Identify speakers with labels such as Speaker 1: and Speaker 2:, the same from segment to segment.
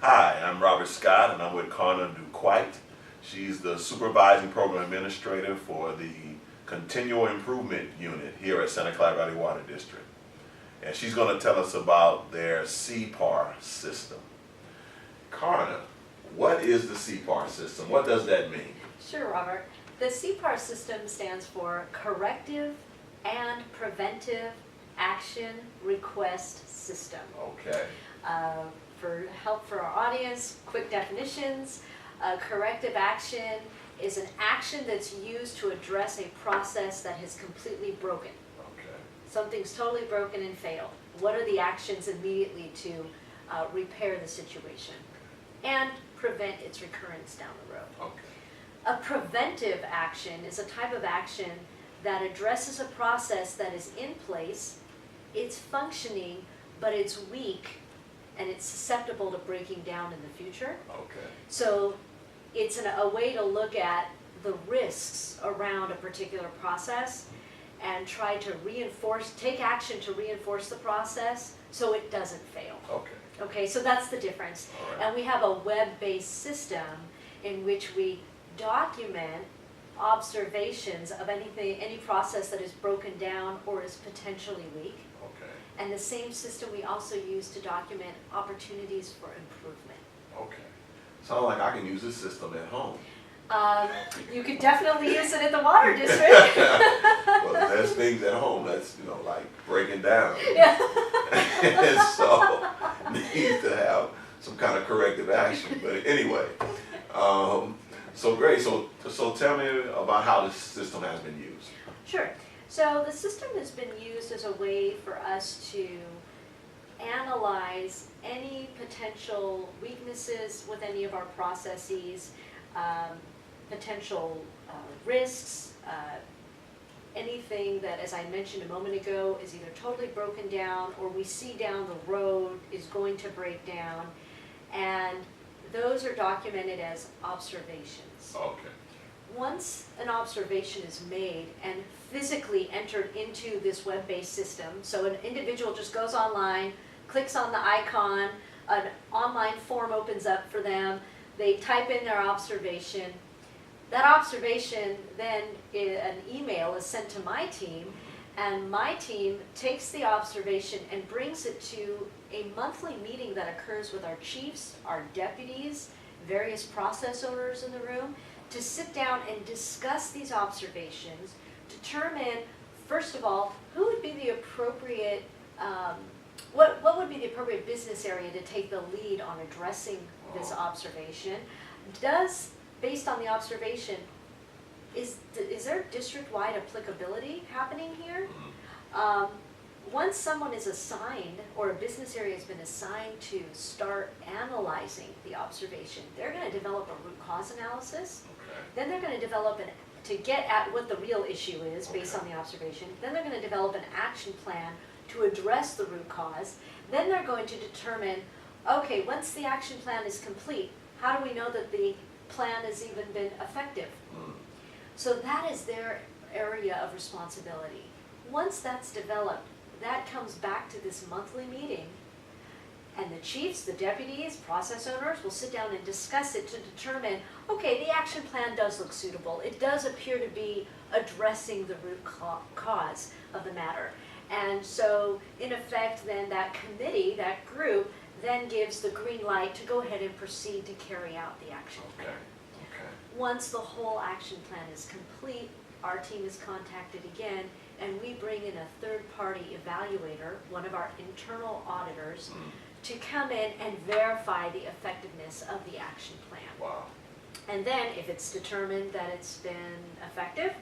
Speaker 1: Hi, I'm Robert Scott, and I'm with Karna DuQuite. She's the Supervising Program Administrator for the Continual Improvement Unit here at Santa Clara Valley Water District. And she's going to tell us about their CPAR system. Karna, what is the CPAR system? What does that mean?
Speaker 2: Sure, Robert. The CPAR system stands for Corrective and Preventive Action Request System.
Speaker 1: Okay.
Speaker 2: For help for our audience, quick definitions. Corrective action is an action that's used to address a process that has completely broken.
Speaker 1: Okay.
Speaker 2: Something's totally broken and failed. What are the actions immediately to repair the situation and prevent its recurrence down the road?
Speaker 1: Okay.
Speaker 2: A preventive action is a type of action that addresses a process that is in place, it's functioning, but it's weak and it's susceptible to breaking down in the future.
Speaker 1: Okay.
Speaker 2: So it's a way to look at the risks around a particular process and try to take action to reinforce the process so it doesn't fail.
Speaker 1: Okay.
Speaker 2: Okay, so that's the difference.
Speaker 1: All right.
Speaker 2: And we have a web-based system in which we document observations of any process that is broken down or is potentially weak.
Speaker 1: Okay.
Speaker 2: And the same system we also use to document opportunities for improvement.
Speaker 1: Okay. Sounds like I can use this system at home.
Speaker 2: You could definitely use it at the water district.
Speaker 1: Well, there's things at home that's, like breaking down.
Speaker 2: Yeah.
Speaker 1: And so needs to have some kind of corrective action. But anyway, so great. So tell me about how this system has been used.
Speaker 2: Sure. So the system has been used as a way for us to analyze any potential weaknesses with any of our processes, potential risks, anything that, as I mentioned a moment ago, is either totally broken down or we see down the road is going to break down. And those are documented as observations.
Speaker 1: Okay.
Speaker 2: Once an observation is made and physically entered into this web-based system, so an individual just goes online, clicks on the icon, an online form opens up for them, they type in their observation. That observation, then an email is sent to my team, and my team takes the observation and brings it to a monthly meeting that occurs with our chiefs, our deputies, various process owners in the room, to sit down and discuss these observations, determine, first of all, who would be the appropriate, what would be the appropriate business area to take the lead on addressing this observation. Based on the observation, is there district-wide applicability happening here? Once someone is assigned, or a business area has been assigned to start analyzing the observation, they're going to develop a root cause analysis.
Speaker 1: Okay.
Speaker 2: Then they're going to develop to get at what the real issue is based on the observation. Then they're going to develop an action plan to address the root cause. Then they're going to determine, okay, once the action plan is complete, how do we know that the plan has even been effective? So that is their area of responsibility. Once that's developed, that comes back to this monthly meeting, and the chiefs, the deputies, process owners will sit down and discuss it to determine, okay, the action plan does look suitable. It does appear to be addressing the root cause of the matter. And so, in effect, then that committee, that group, then gives the green light to go ahead and proceed to carry out the action plan.
Speaker 1: Okay.
Speaker 2: Once the whole action plan is complete, our team is contacted again, and we bring in a third-party evaluator, one of our internal auditors, to come in and verify the effectiveness of the action plan.
Speaker 1: Wow.
Speaker 2: And then, if it's determined that it's been effective,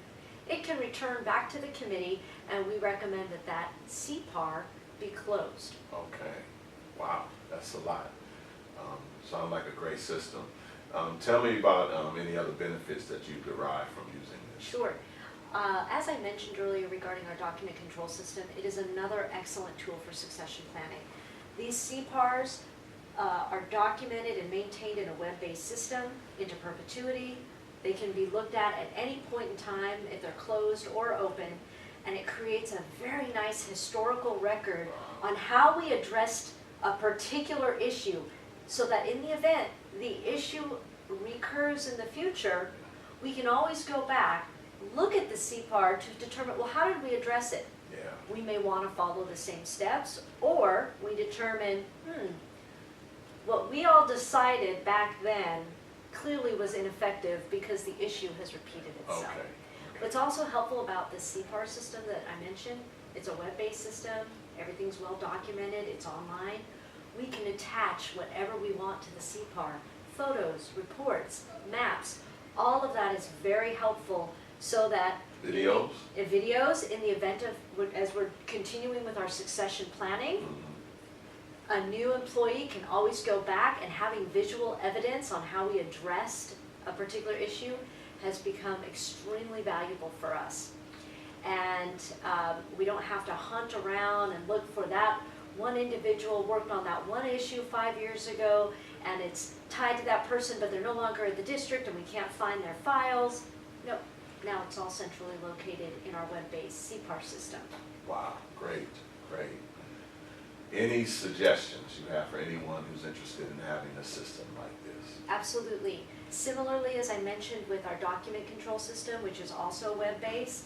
Speaker 2: it can return back to the committee, and we recommend that that CPAR be closed.
Speaker 1: Okay. Wow, that's a lot. Sounds like a great system. Tell me about any other benefits that you derive from using this.
Speaker 2: Sure. As I mentioned earlier regarding our document control system, it is another excellent tool for succession planning. These CPARs are documented and maintained in a web-based system into perpetuity. They can be looked at any point in time if they're closed or open, and it creates a very nice historical record on how we addressed a particular issue so that in the event the issue recurs in the future, we can always go back, look at the CPAR to determine, well, how did we address it?
Speaker 1: Yeah.
Speaker 2: We may want to follow the same steps, or we determine, what we all decided back then clearly was ineffective because the issue has repeated itself.
Speaker 1: Okay.
Speaker 2: What's also helpful about the CPAR system that I mentioned, it's a web-based system, everything's well documented, it's online. We can attach whatever we want to the CPAR, photos, reports, maps, all of that is very helpful so that
Speaker 1: Videos?
Speaker 2: Videos in the event of, as we're continuing with our succession planning, a new employee can always go back, and having visual evidence on how we addressed a particular issue has become extremely valuable for us. And we don't have to hunt around and look for that one individual worked on that one issue 5 years ago, and it's tied to that person, but they're no longer in the district and we can't find their files. No, now it's all centrally located in our web-based CPAR system.
Speaker 1: Wow, great, great. Any suggestions you have for anyone who's interested in having a system like this?
Speaker 2: Absolutely. Similarly, as I mentioned with our document control system, which is also web-based,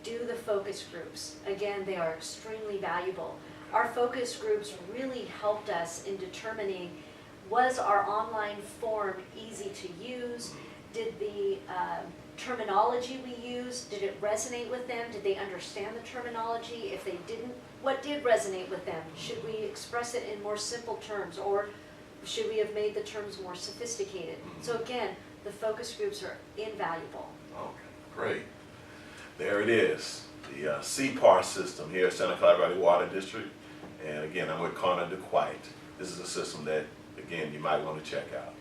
Speaker 2: do the focus groups. Again, they are extremely valuable. Our focus groups really helped us in determining, was our online form easy to use? Did the terminology we used, did it resonate with them? Did they understand the terminology? If they didn't, what did resonate with them? Should we express it in more simple terms, or should we have made the terms more sophisticated? So again, the focus groups are invaluable.
Speaker 1: Okay, great. There it is, the CPAR system here at Santa Clara Valley Water District. And again, I'm with Karna DuQuite. This is a system that, again, you might want to check out.